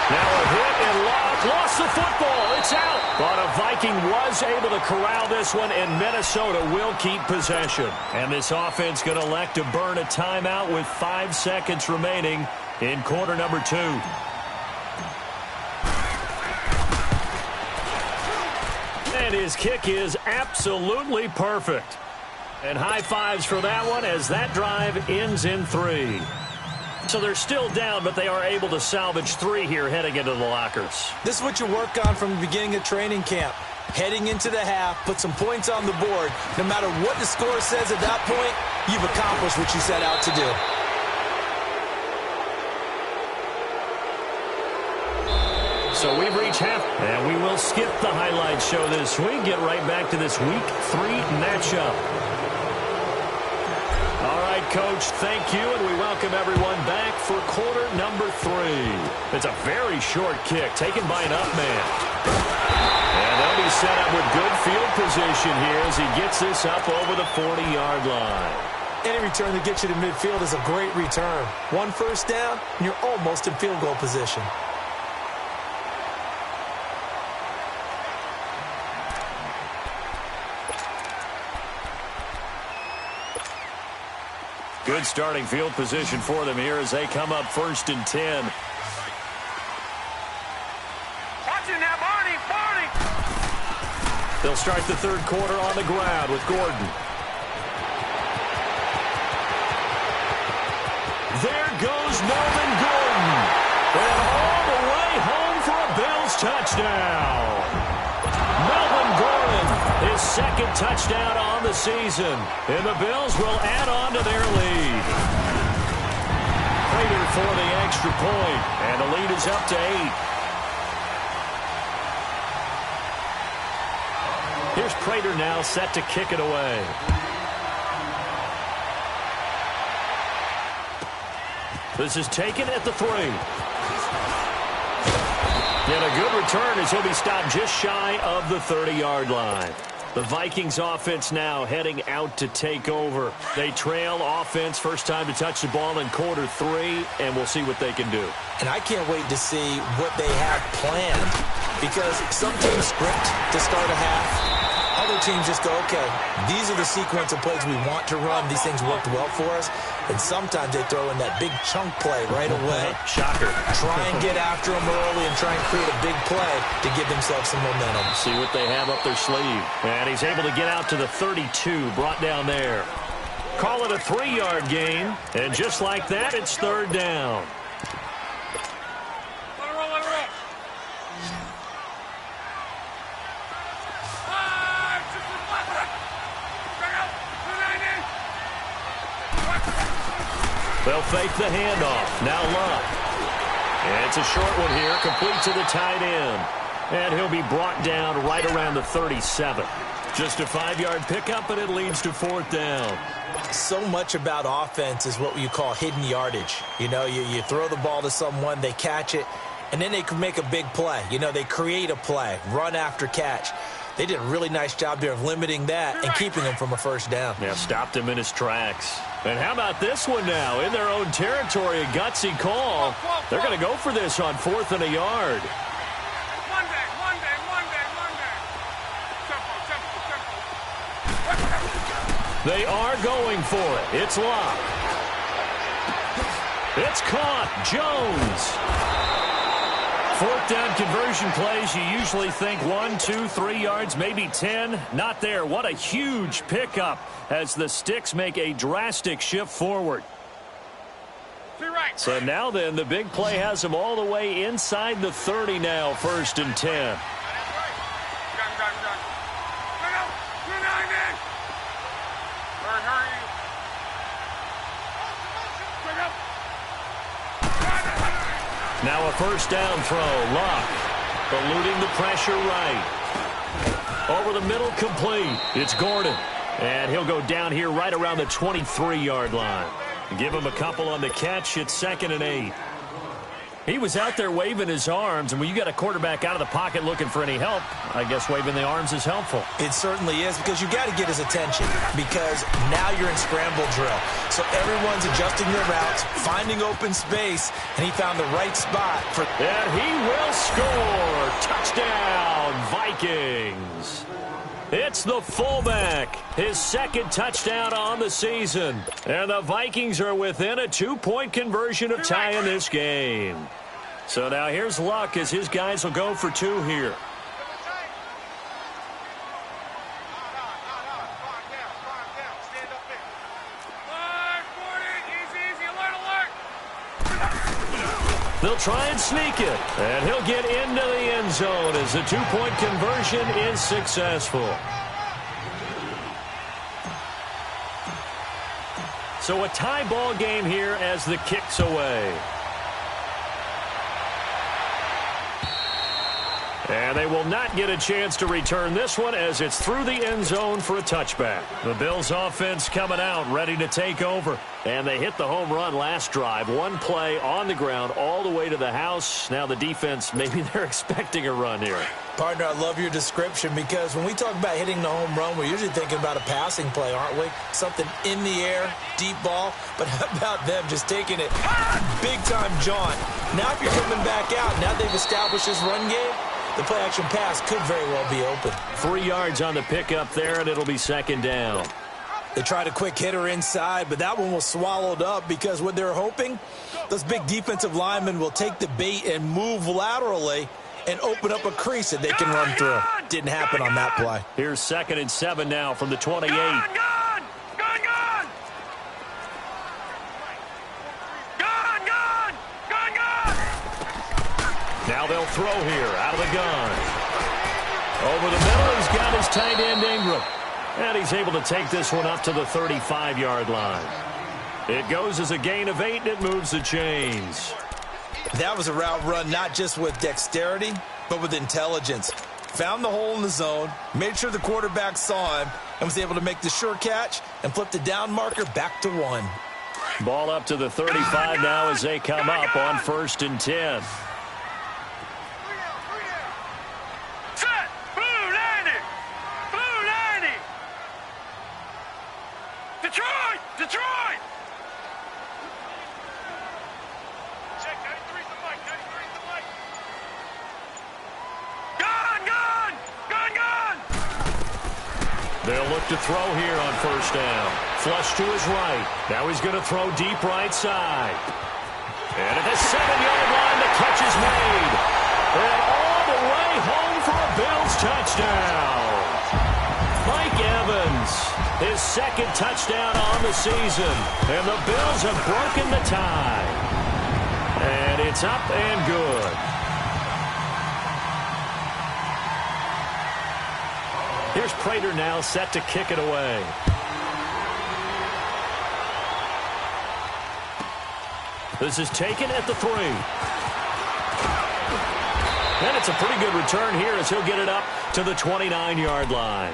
Now a hit, and Luck lost the football. It's out. But a Viking was able to corral this one, and Minnesota will keep possession. And this offense going to elect to burn a timeout with 5 seconds remaining in quarter number 2. And his kick is absolutely perfect. And high fives for that one as that drive ends in 3. So they're still down, but they are able to salvage 3 here heading into the lockers. This is what you work on from the beginning of training camp. Heading into the half, put some points on the board. No matter what the score says at that point, you've accomplished what you set out to do. So we've reached half, and we will skip the highlight show this week. Get right back to this Week 3 matchup. All right, Coach, thank you, and we welcome everyone back for quarter number 3. It's a very short kick taken by an up man. And they'll be set up with good field position here as he gets this up over the 40-yard line. Any return that gets you to midfield is a great return. 1 first down, and you're almost in field goal position. Good starting field position for them here as they come up 1st and 10. Watch it now, Barney, Barney! They'll start the 3rd quarter on the ground with Gordon. There goes Melvin Gordon. And all the way home for a Bills touchdown. Melvin Gordon, his 2nd touchdown on the season. And the Bills will add on to their lead. Prater for the extra point. And the lead is up to 8. Here's Prater now set to kick it away. This is taken at the 3. And a good return as he'll be stopped just shy of the 30-yard line. The Vikings offense now heading out to take over. They trail offense, first time to touch the ball in quarter 3, and we'll see what they can do. And I can't wait to see what they have planned, because some teams script to start a half. Other teams just go, okay, these are the sequence of plays we want to run. These things worked well for us. And sometimes they throw in that big chunk play right away. Shocker. Try and get after them early and try and create a big play to give themselves some momentum. See what they have up their sleeve. And he's able to get out to the 32, brought down there. Call it a 3-yard gain. And just like that, it's 3rd down. They'll fake the handoff. Now Luck. And it's a short one here, complete to the tight end. And he'll be brought down right around the 37. Just a 5-yard pickup, and it leads to 4th down. So much about offense is what you call hidden yardage. You know, you throw the ball to someone, they catch it, and then they can make a big play. You know, they create a play, run after catch. They did a really nice job there of limiting that and keeping him from a 1st down. Yeah, stopped him in his tracks. And how about this one now? In their own territory, a gutsy call. They're going to go for this on 4th and a yard. Monday. Tempo. They are going for it. It's Locke. It's caught. Jones. 4th down conversion plays, you usually think 1, 2, 3 yards, maybe 10. Not there. What a huge pickup as the Sticks make a drastic shift forward. So now then, the big play has them all the way inside the 30 now, 1st and 10. Now a 1st down throw. Luck eluding the pressure right. Over the middle, complete. It's Gordon. And he'll go down here right around the 23-yard line. Give him a couple on the catch. It's 2nd and 8. He was out there waving his arms, and when you got a quarterback out of the pocket looking for any help, I guess waving the arms is helpful. It certainly is, because you got to get his attention, because now you're in scramble drill. So everyone's adjusting their routes, finding open space, and he found the right spot for. And he will score. Touchdown, Vikings. It's the fullback, his 2nd touchdown on the season. And the Vikings are within a 2-point conversion of tying this game. So now here's Luck as his guys will go for 2 here. They'll try and sneak it, and he'll get into the end zone as the 2-point conversion is successful. So a tie ball game here as the kick's away. And they will not get a chance to return this one as it's through the end zone for a touchback. The Bills offense coming out, ready to take over. And they hit the home run last drive. One play on the ground all the way to the house. Now the defense, maybe they're expecting a run here. Partner, I love your description because when we talk about hitting the home run, we're usually thinking about a passing play, aren't we? Something in the air, deep ball. But how about them just taking it big-time jaunt? Now if you're coming back out, now they've established this run game, the play-action pass could very well be open. 3 yards on the pickup there, and it'll be second down. They tried a quick hitter inside, but that one was swallowed up because what they're hoping, those big defensive linemen will take the bait and move laterally and open up a crease that they can run through. Didn't happen on that play. Here's 2nd and 7 now from the 28. Now they'll throw here out of the gun. Over the middle, he's got his tight end Ingram. And he's able to take this one up to the 35-yard line. It goes as a gain of 8, and it moves the chains. That was a route run not just with dexterity, but with intelligence. Found the hole in the zone, made sure the quarterback saw him, and was able to make the sure catch and flip the down marker back to 1. Ball up to the 35 now as they come up on 1st and 10. Detroit! Check, 93's the mic, 93's the mic. Gun! They'll look to throw here on 1st down. Flush to his right. Now he's going to throw deep right side. And at the 7-yard line, the catch is made. And all the way home for a Bills touchdown. Mike Evans, his 2nd touchdown on the season. And the Bills have broken the tie. And it's up and good. Here's Prater now set to kick it away. This is taken at the 3. And it's a pretty good return here as he'll get it up to the 29-yard line.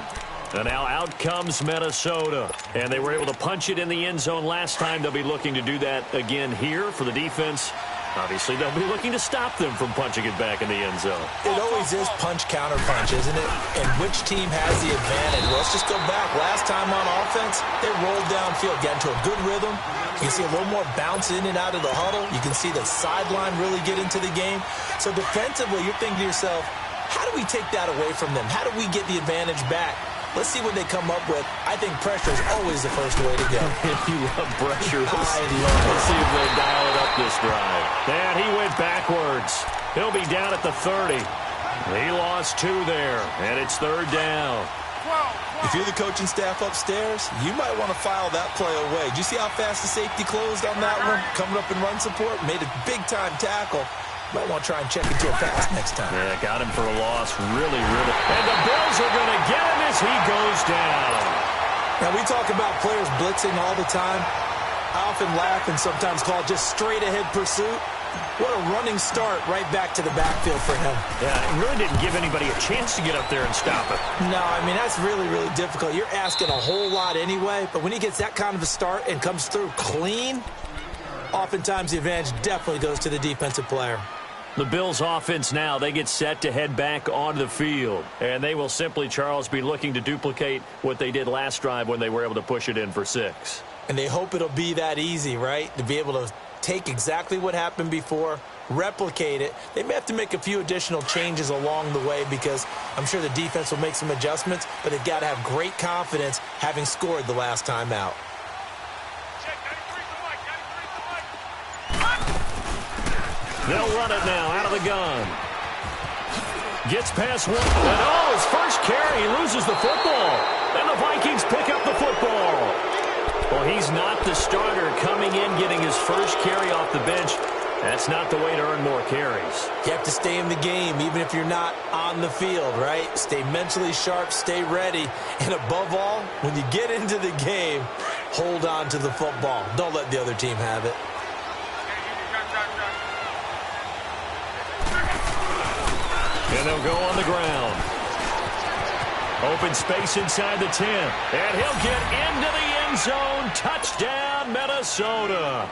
And now out comes Minnesota. And they were able to punch it in the end zone last time. They'll be looking to do that again here for the defense. Obviously, they'll be looking to stop them from punching it back in the end zone. It always is punch-counter-punch, isn't it? And which team has the advantage? Well, let's just go back. Last time on offense, they rolled downfield, got into a good rhythm. You can see a little more bounce in and out of the huddle. You can see the sideline really get into the game. So defensively, you're thinking to yourself, how do we take that away from them? How do we get the advantage back? Let's see what they come up with. I think pressure is always the first way to go. You love pressure. I love it. Let's see if they dial it up this drive. And he went backwards. He'll be down at the 30. He lost 2 there, and it's 3rd down. If you're the coaching staff upstairs, you might want to file that play away. Did you see how fast the safety closed on that one? Coming up in run support, made a big-time tackle. Might want to try and check into a pass next time. Yeah, got him for a loss. Really. And the Bills are going to get him as he goes down. Now, we talk about players blitzing all the time. I often laugh and sometimes call it just straight-ahead pursuit. What a running start right back to the backfield for him. Yeah, it really didn't give anybody a chance to get up there and stop it. No, I mean, that's really, really difficult. You're asking a whole lot anyway, but when he gets that kind of a start and comes through clean, oftentimes the advantage definitely goes to the defensive player. The Bills offense now, they get set to head back onto the field. And they will simply, Charles, be looking to duplicate what they did last drive when they were able to push it in for 6. And they hope it'll be that easy, right? To be able to take exactly what happened before, replicate it. They may have to make a few additional changes along the way because I'm sure the defense will make some adjustments, but they've got to have great confidence having scored the last time out. They'll run it now out of the gun. Gets past 1. And his first carry, he loses the football. And the Vikings pick up the football. Well, he's not the starter coming in, getting his first carry off the bench. That's not the way to earn more carries. You have to stay in the game, even if you're not on the field, right? Stay mentally sharp, stay ready. And above all, when you get into the game, hold on to the football. Don't let the other team have it. And they'll go on the ground. Open space inside the 10. And he'll get into the end zone. Touchdown, Minnesota.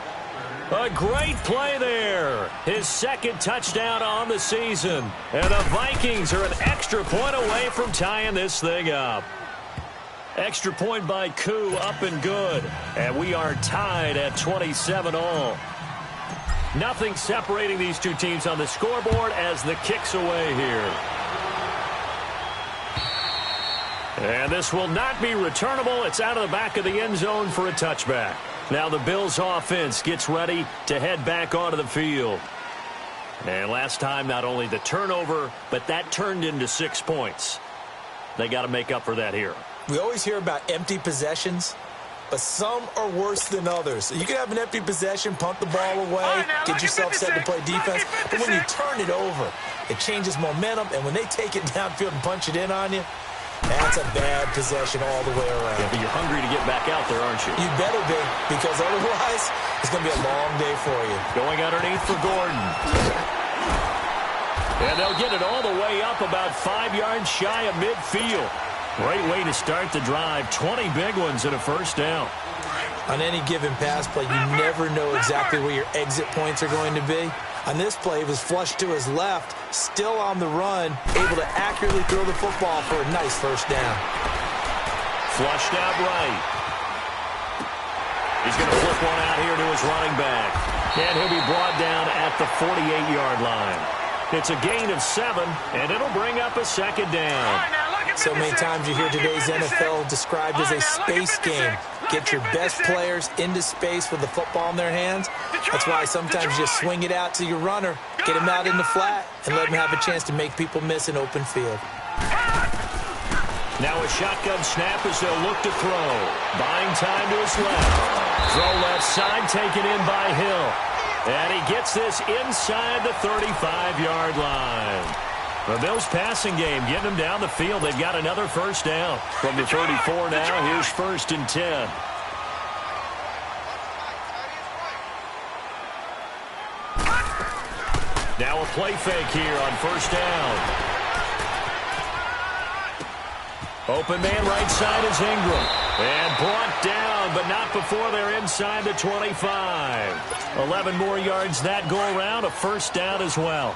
A great play there. His second touchdown on the season. And the Vikings are an extra point away from tying this thing up. Extra point by Koo, up and good. And we are tied at 27 all. Nothing separating these two teams on the scoreboard as the kick's away here. And this will not be returnable. It's out of the back of the end zone for a touchback. Now the Bills offense gets ready to head back onto the field. And last time, not only the turnover, but that turned into 6 points. They got to make up for that here. We always hear about empty possessions, but some are worse than others. You can have an empty possession, punt the ball away, get yourself set to play defense, but when you turn it over, it changes momentum, and when they take it downfield and punch it in on you, that's a bad possession all the way around. Yeah, but you're hungry to get back out there, aren't you? You better be, because otherwise it's going to be a long day for you. Going underneath for Gordon. And they'll get it all the way up about 5 yards shy of midfield. Great way to start the drive. 20 big ones and a first down. On any given pass play, you never know exactly where your exit points are going to be. On this play, it was flushed to his left, still on the run, able to accurately throw the football for a nice first down. Flushed out right. He's going to flip one out here to his running back. And he'll be brought down at the 48-yard line. It's a gain of 7, and it'll bring up a second down. So many times you hear today's NFL described as a space game. Get your best players into space with the football in their hands. That's why sometimes you just swing it out to your runner, get him out in the flat, and let him have a chance to make people miss an open field. Now a shotgun snap as they'll look to throw. Buying time to his left. Throw left side taken in by Hill. And he gets this inside the 35-yard line. The Bills passing game getting them down the field. They've got another first down. From the 34 now, here's 1st and 10. Now a play fake here on first down. Open man right side is Ingram. And brought down, but not before they're inside the 25. 11 more yards that go around. A first down as well.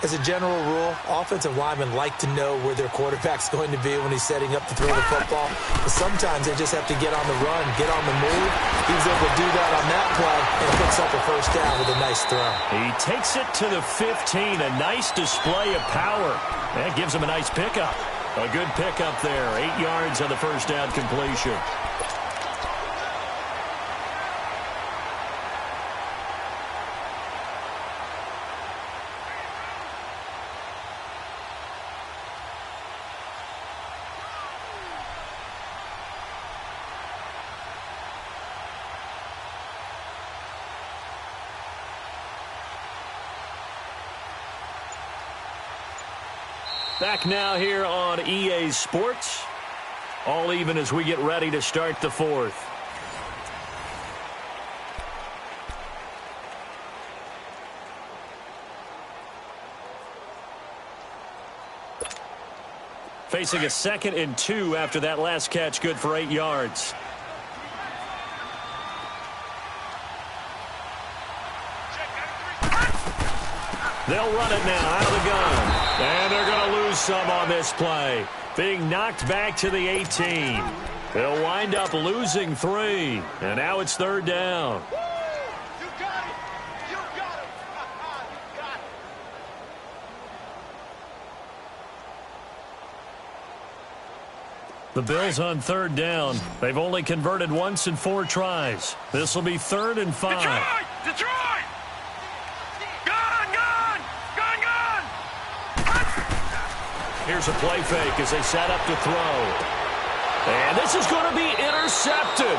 As a general rule, offensive linemen like to know where their quarterback's going to be when he's setting up to throw the football. But sometimes they just have to get on the run, get on the move. He was able to do that on that play and picks up a first down with a nice throw. He takes it to the 15. A nice display of power. That gives him a nice pickup. A good pickup there. 8 yards on the first down completion. Back now here on EA Sports. All even as we get ready to start the fourth. Facing a 2nd and 2 after that last catch, good for 8 yards. They'll run it now out of the gun. And they're going to lose some on this play. Being knocked back to the 18. They'll wind up losing 3. And now it's 3rd down. You got it. You got it. You got it. The Bills on 3rd down. They've only converted once in 4 tries. This will be 3rd and 5. Detroit! Here's a play fake as they set up to throw. And this is going to be intercepted.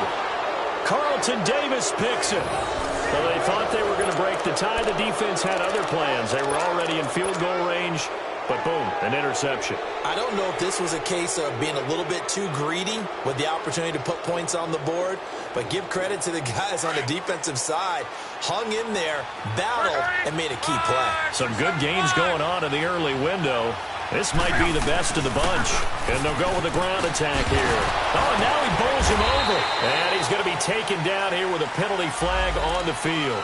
Carlton Davis picks it. Well, they thought they were going to break the tie. The defense had other plans. They were already in field goal range. but boom, an interception. I don't know if this was a case of being a little bit too greedy with the opportunity to put points on the board, but give credit to the guys on the defensive side. Hung in there, battled, and made a key play. Some good games going on in the early window. This might be the best of the bunch. And they'll go with the ground attack here. Oh, and now he bowls him over. And he's going to be taken down here with a penalty flag on the field.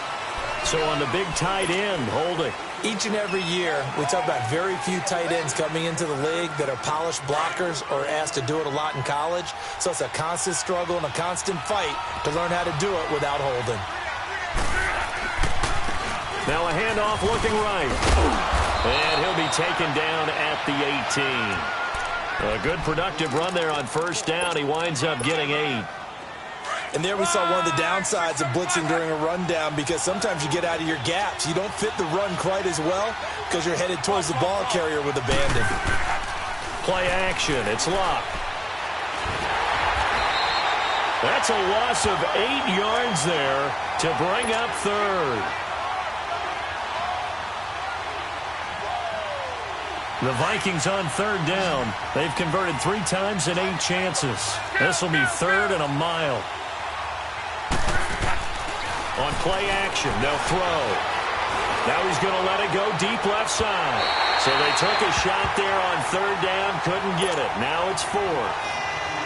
So on the big tight end, holding. Each and every year, we talk about very few tight ends coming into the league that are polished blockers or asked to do it a lot in college. So it's a constant struggle and a constant fight to learn how to do it without holding. Now a handoff looking right. And he'll be taken down at the 18. A good productive run there on first down. He winds up getting 8. And there we saw one of the downsides of blitzing during a rundown, because sometimes you get out of your gaps. You don't fit the run quite as well because you're headed towards the ball carrier with abandon. Play action. It's locked. That's a loss of 8 yards there to bring up third. The Vikings on third down. They've converted 3 times in 8 chances. This will be 3rd and a mile. On play action, they'll throw. Now he's going to let it go deep left side. So they took a shot there on third down, couldn't get it. Now it's 4.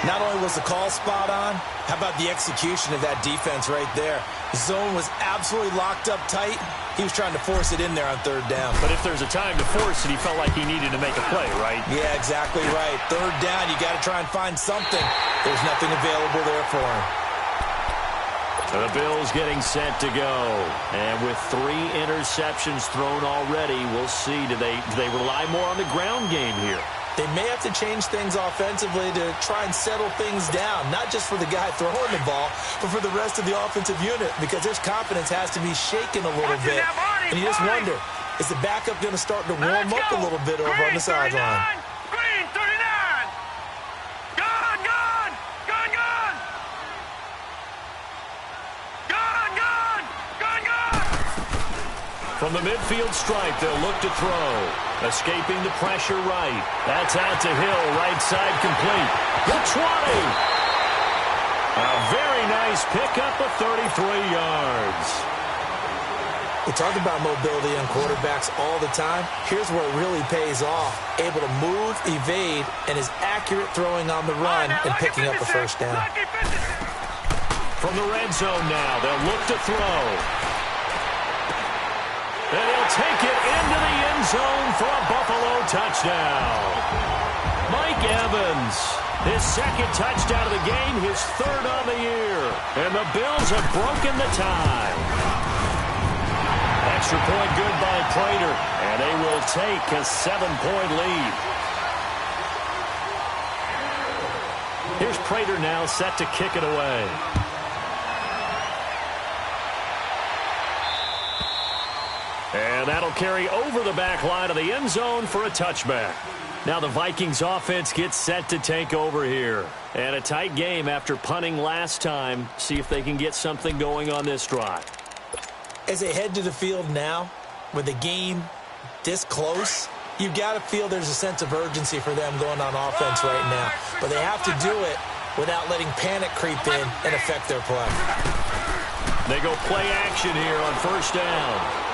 Not only was the call spot on, how about the execution of that defense right there? The zone was absolutely locked up tight. He was trying to force it in there on third down. But if there's a time to force it, he felt like he needed to make a play, right? Yeah, exactly right. Third down, you got to try and find something. There's nothing available there for him. The Bills getting set to go. And with 3 interceptions thrown already, we'll see. Do they rely more on the ground game here? They may have to change things offensively to try and settle things down, not just for the guy throwing the ball, but for the rest of the offensive unit, because their confidence has to be shaken a little bit. And you just wonder, is the backup going to start to warm up a little bit over on the sideline? Green 39! Gone, gone! Gone, gone! Gone, gone! Gone, gone! From the midfield stripe, they'll look to throw. Escaping the pressure right. That's out to Hill, right side complete. The 20. A very nice pickup of 33 yards. We talk about mobility on quarterbacks all the time. Here's where it really pays off. Able to move, evade, and is accurate throwing on the run and picking up a first down. From the red zone now, they'll look to throw. And he'll take it into the end zone for a Buffalo touchdown. Mike Evans, his 2nd touchdown of the game, his 3rd on the year. And the Bills have broken the tie. Extra point good by Prater. And they will take a 7-point lead. Here's Prater now set to kick it away. And that'll carry over the back line of the end zone for a touchback. Now the Vikings offense gets set to take over here. And a tight game after punting last time. See if they can get something going on this drive. As they head to the field now, with the game this close, you've got to feel there's a sense of urgency for them going on offense right now. But they have to do it without letting panic creep in and affect their play. They go play action here on first down.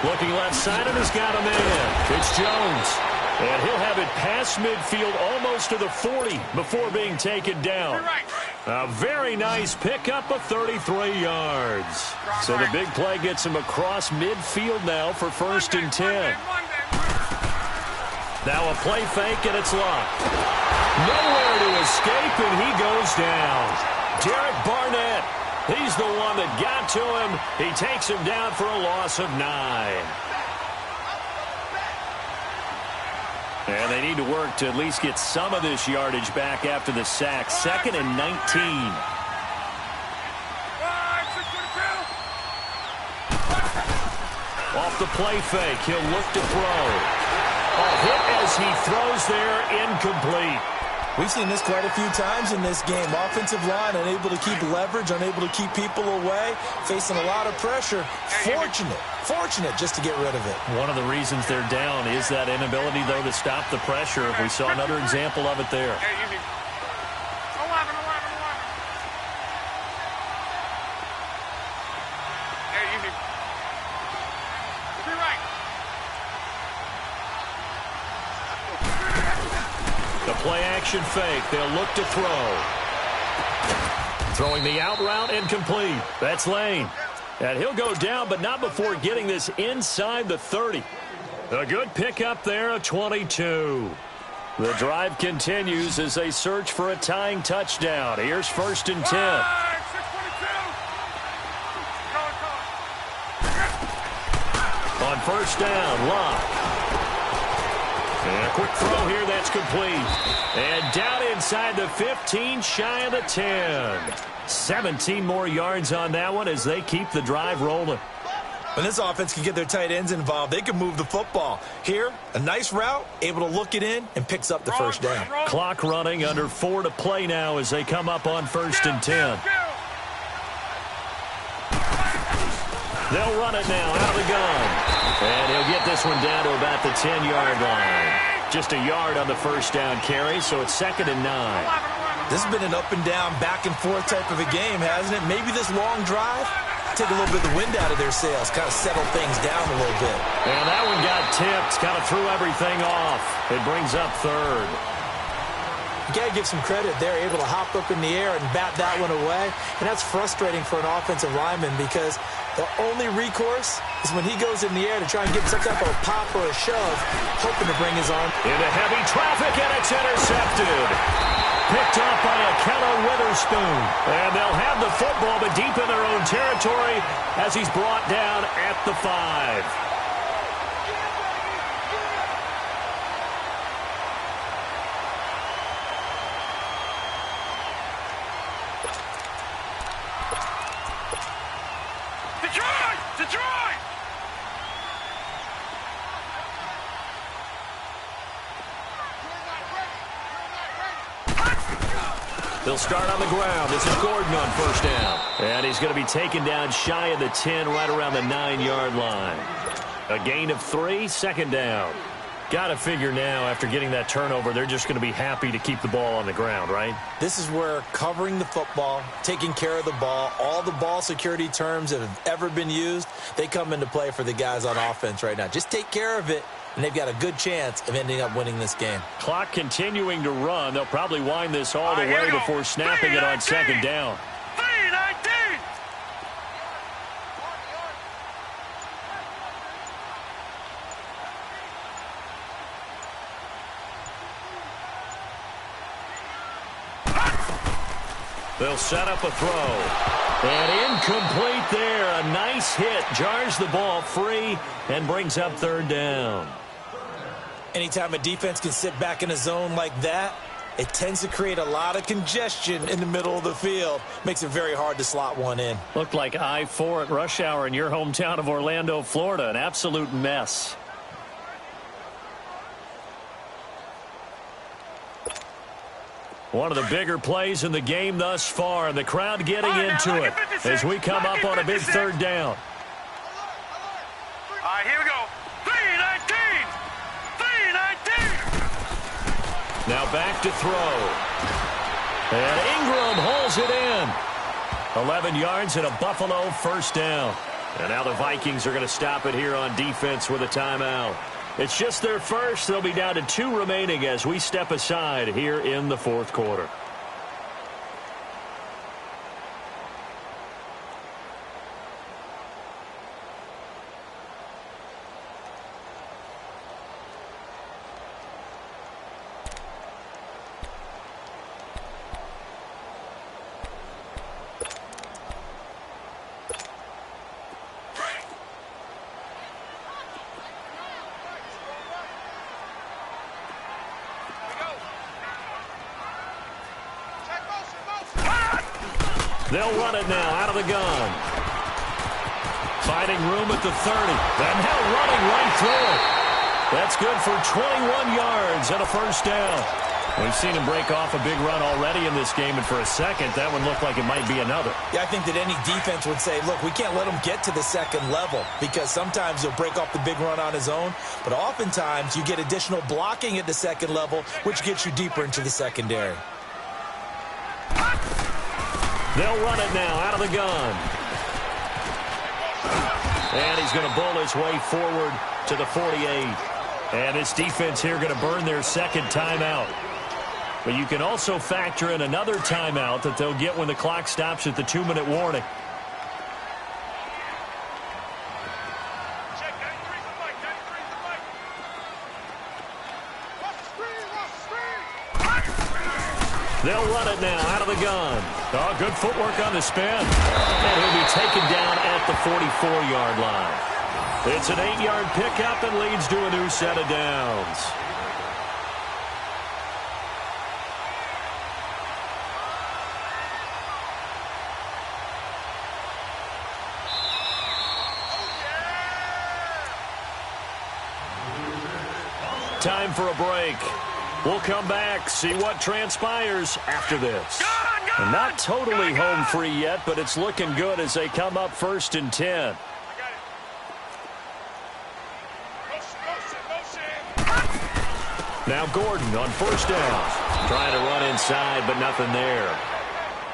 Looking left side, and he's got a man. It's Jones. And he'll have it past midfield almost to the 40 before being taken down. A very nice pickup of 33 yards. So the big play gets him across midfield now for 1st and 10. Now a play fake, and it's locked. Nowhere to escape, and he goes down. Derek Barnett. He's the one that got to him. He takes him down for a loss of 9. And they need to work to at least get some of this yardage back after the sack. 2nd and 19. Off the play fake, he'll look to throw. A hit as he throws there, incomplete. We've seen this quite a few times in this game. Offensive line unable to keep leverage, unable to keep people away, facing a lot of pressure. Fortunate just to get rid of it. One of the reasons they're down is that inability, though, to stop the pressure. We saw another example of it there. The play-action fake. They'll look to throw. Throwing the out route and complete. That's Lane. And he'll go down, but not before getting this inside the 30. A good pickup there of 22. The drive continues as they search for a tying touchdown. Here's 1st and 10. On 1st down, Locke. And a quick throw here that's complete. And down inside the 15, shy of the 10. 17 more yards on that one as they keep the drive rolling. When this offense can get their tight ends involved, they can move the football. Here, a nice route, able to look it in, and picks up the 1st down. Clock running, under 4 to play now as they come up on 1st and 10. They'll run it now out of the gun. And he'll get this one down to about the 10-yard line. Just a yard on the 1st down carry, so it's 2nd and 9. This has been an up-and-down, back-and-forth type of a game, hasn't it? Maybe this long drive, take a little bit of the wind out of their sails, kind of settle things down a little bit. And that one got tipped, kind of threw everything off. It brings up 3rd. You got to give some credit. They're able to hop up in the air and bat that one away. And that's frustrating for an offensive lineman because the only recourse is when he goes in the air to try and get some type of a pop or a shove, hoping to bring his arm. Into heavy traffic, and it's intercepted. Picked off by Akella Witherspoon. And they'll have the football, but deep in their own territory as he's brought down at the 5. Detroit! They'll start on the ground. This is Gordon on 1st down. And he's going to be taken down shy of the 10, right around the 9-yard line. A gain of 3, 2nd down. Got to figure now, after getting that turnover, they're just going to be happy to keep the ball on the ground, right? This is where covering the football, taking care of the ball, all the ball security terms that have ever been used, they come into play for the guys on offense right now. Just take care of it, and they've got a good chance of ending up winning this game. Clock continuing to run. They'll probably wind this all the way before snapping it on 2nd down. 3-19. They'll set up a throw. And incomplete there. A nice hit. Jars the ball free and brings up 3rd down. Anytime a defense can sit back in a zone like that, it tends to create a lot of congestion in the middle of the field. Makes it very hard to slot one in. Looked like I-4 at rush hour in your hometown of Orlando, Florida. An absolute mess. One of the bigger plays in the game thus far, and the crowd getting into it as we come up on a big 3rd down. All right, here we go. 3-19. 3-19. Now back to throw. And Ingram holds it in. 11 yards and a Buffalo 1st down. And now the Vikings are going to stop it here on defense with a timeout. It's just their first. They'll be down to 2 remaining as we step aside here in the 4th quarter. They'll run it now out of the gun. Finding room at the 30. And now running right through it. That's good for 21 yards and a first down. We've seen him break off a big run already in this game, and for a second, that one looked like it might be another. Yeah, I think that any defense would say, look, we can't let him get to the second level, because sometimes he'll break off the big run on his own, but oftentimes you get additional blocking at the second level, which gets you deeper into the secondary. They'll run it now out of the gun. And he's going to bull his way forward to the 48. And this defense here going to burn their second timeout. But you can also factor in another timeout that they'll get when the clock stops at the 2-minute warning. They'll run it now out of the gun. Oh, good footwork on the spin. And he'll be taken down at the 44-yard line. It's an 8-yard pickup and leads to a new set of downs. Time for a break. We'll come back, see what transpires after this. And not totally home free yet, but it's looking good as they come up 1st and 10. Now Gordon on 1st down. Trying to run inside, but nothing there.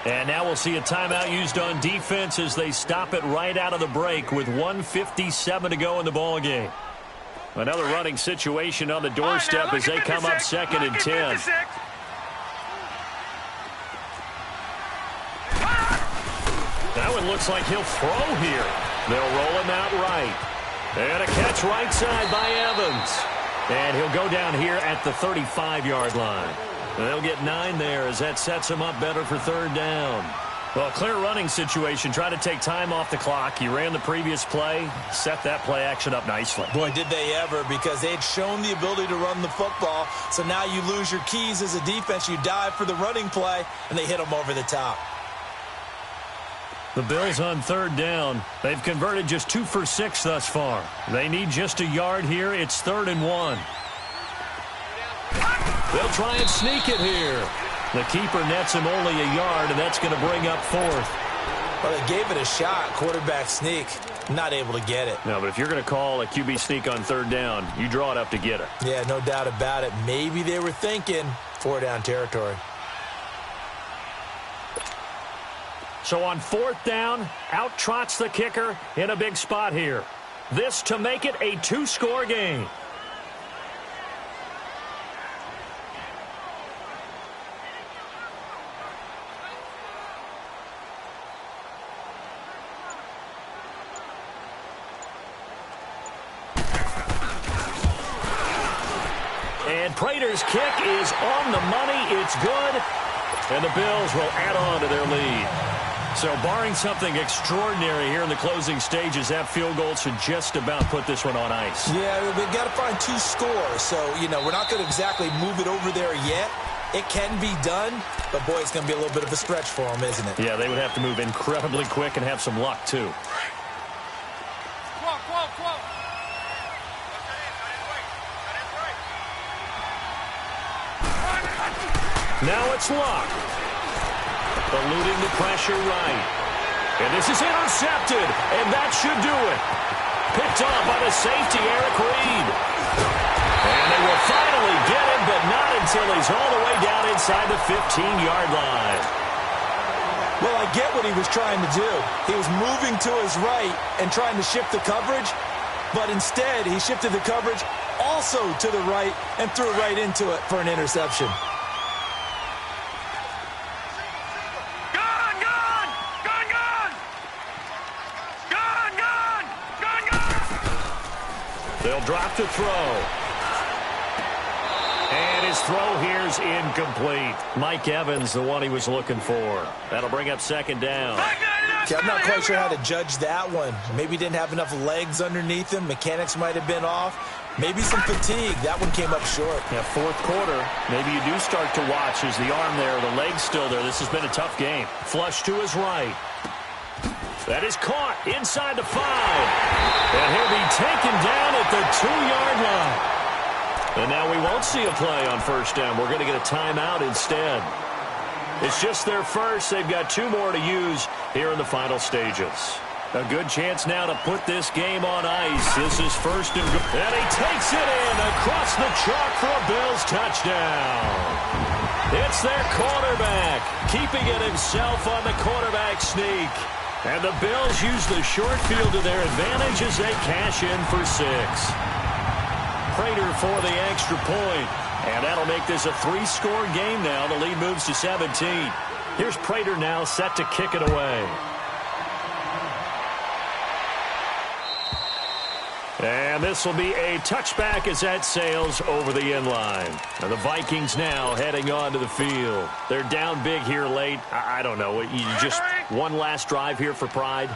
And now we'll see a timeout used on defense as they stop it right out of the break with 1:57 to go in the ballgame. Another running situation on the doorstep as they come up 2nd and 10. That one looks like he'll throw here. They'll roll him out right. And a catch right side by Evans. And he'll go down here at the 35-yard line. They'll get 9 there as that sets him up better for 3rd down. Well, clear running situation. Try to take time off the clock. He ran the previous play, set that play action up nicely. Boy, did they ever, because they had shown the ability to run the football. So now you lose your keys as a defense. You dive for the running play, and they hit them over the top. The Bills on 3rd down. They've converted just 2 for 6 thus far. They need just a yard here. It's 3rd and 1. They'll try and sneak it here. The keeper nets him only a yard, and that's going to bring up 4th. Well, they gave it a shot. Quarterback sneak. Not able to get it. No, but if you're going to call a QB sneak on 3rd down, you draw it up to get it. Yeah, no doubt about it. Maybe they were thinking 4-down territory. So on 4th down, out trots the kicker in a big spot here. This to make it a 2-score game. And Prater's kick is on the money. It's good. And the Bills will add on to their lead. So barring something extraordinary here in the closing stages, that field goal should just about put this one on ice. Yeah, we've got to find 2 scores. So, we're not going to exactly move it over there yet. It can be done, but, boy, it's going to be a little bit of a stretch for them, isn't it? Yeah, they would have to move incredibly quick and have some luck, too. Now it's Luck. Eluding the pressure right. And this is intercepted, and that should do it. Picked off by the safety, Eric Reed. And they will finally get him, but not until he's all the way down inside the 15-yard line. Well, I get what he was trying to do. He was moving to his right and trying to shift the coverage, but instead he shifted the coverage also to the right and threw right into it for an interception. They'll drop to throw. And his throw here's incomplete. Mike Evans, the one he was looking for. That'll bring up 2nd down. Okay, I'm not quite sure how to judge that one. Maybe didn't have enough legs underneath him. Mechanics might have been off. Maybe some fatigue. That one came up short. Yeah, 4th quarter. Maybe you do start to watch as the arm there, the leg's still there. This has been a tough game. Flush to his right. That is caught inside the 5. And he'll be taken down at the 2-yard line. And now we won't see a play on first down. We're going to get a timeout instead. It's just their first. They've got 2 more to use here in the final stages. A good chance now to put this game on ice. This is first and goal. And he takes it in across the chalk for a Bills touchdown. It's their quarterback, keeping it himself on the quarterback sneak. And the Bills use the short field to their advantage as they cash in for 6. Prater for the extra point. And that'll make this a 3-score game now. The lead moves to 17. Here's Prater now set to kick it away. And this will be a touchback as that sails over the end line. And the Vikings now heading onto the field. They're down big here late. I don't know. You just one last drive here for pride?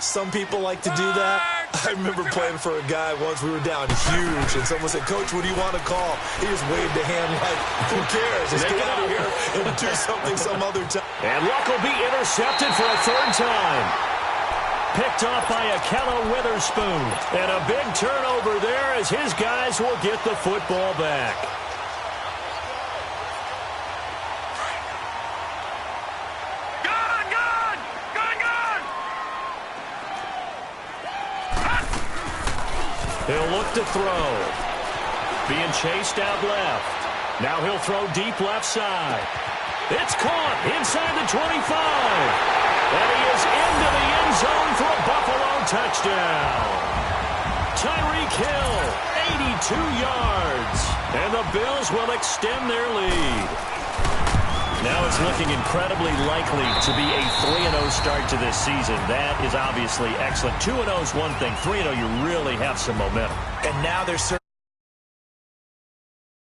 Some people like to do that. I remember playing for a guy once. We were down huge, and someone said, "Coach, what do you want to call?" He just waved a hand like, who cares? Let's get out of here and do something some other time. And Luck will be intercepted for a 3rd time. Picked off by Akello Witherspoon. And a big turnover there as his guys will get the football back. He'll look to throw. Being chased out left. Now he'll throw deep left side. It's caught inside the 25. And he is into the end zone for a Buffalo touchdown. Tyreek Hill, 82 yards. And the Bills will extend their lead. Now it's looking incredibly likely to be a 3-0 start to this season. That is obviously excellent. 2-0 is one thing. 3-0, you really have some momentum. And now they're